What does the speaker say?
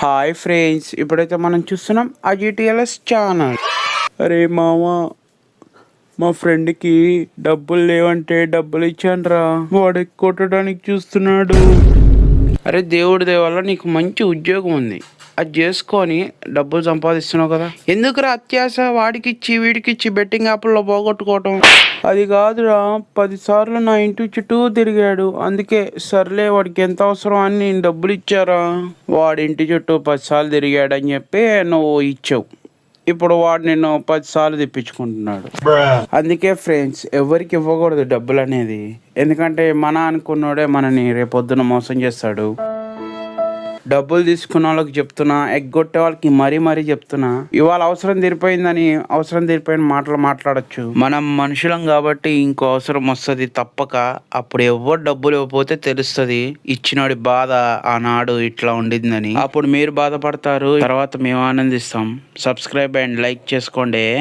Hi friends, ఇప్పుడైతే మనం చూస్తున్నాం అజిటిఎల్ఎస్ ఛానల్. అరే మామ, మా ఫ్రెండ్కి డబ్బులు లేవంటే డబ్బులు ఇచ్చానురా, వాడు కొట్టడానికి చూస్తున్నాడు. అరే దేవుడి దేవల్ల నీకు మంచి ఉద్యోగం ఉంది, అది చేసుకొని డబ్బులు సంపాదిస్తున్నావు కదా, ఎందుకురా అత్యాశ వాడికిచ్చి వీడికిచ్చి బెట్టింగ్ యాప్ల్లో పోగొట్టుకోవటం. అది కాదురా, 10 సార్లు నా ఇంటి చుట్టూ తిరిగాడు, అందుకే సర్లే వాడికి ఎంత అవసరం అని నేను డబ్బులు ఇచ్చారా. వాడి ఇంటి చుట్టూ 10 సార్లు తిరిగాడని చెప్పి నువ్వు ఇచ్చావు, ఇప్పుడు వాడు నిన్ను 10 సార్లు తెప్పించుకుంటున్నాడు. అందుకే ఫ్రెండ్స్, ఎవరికి ఇవ్వకూడదు డబ్బులు అనేది, ఎందుకంటే మన అనుకున్నోడే మనని రేపొద్దున మోసం చేస్తాడు. డబ్బులు తీసుకున్న వాళ్ళకి చెప్తున్నా, ఎగ్గొట్టే వాళ్ళకి మరీ చెప్తున్నా, ఇవాళ అవసరం తీరిపోయిందని అవసరం తీరిపోయిన మాటలు మాట్లాడచ్చు. మనం మనుషులం కాబట్టి ఇంకో అవసరం వస్తుంది తప్పక, అప్పుడు ఎవరు డబ్బులు ఇవ్వకపోతే తెలుస్తుంది ఇచ్చినోడి బాధ ఆనాడు ఇట్లా ఉండిందని. అప్పుడు మీరు బాధపడతారు, తర్వాత మేము ఆనందిస్తాం. సబ్స్క్రైబ్ అండ్ లైక్ చేసుకోండి.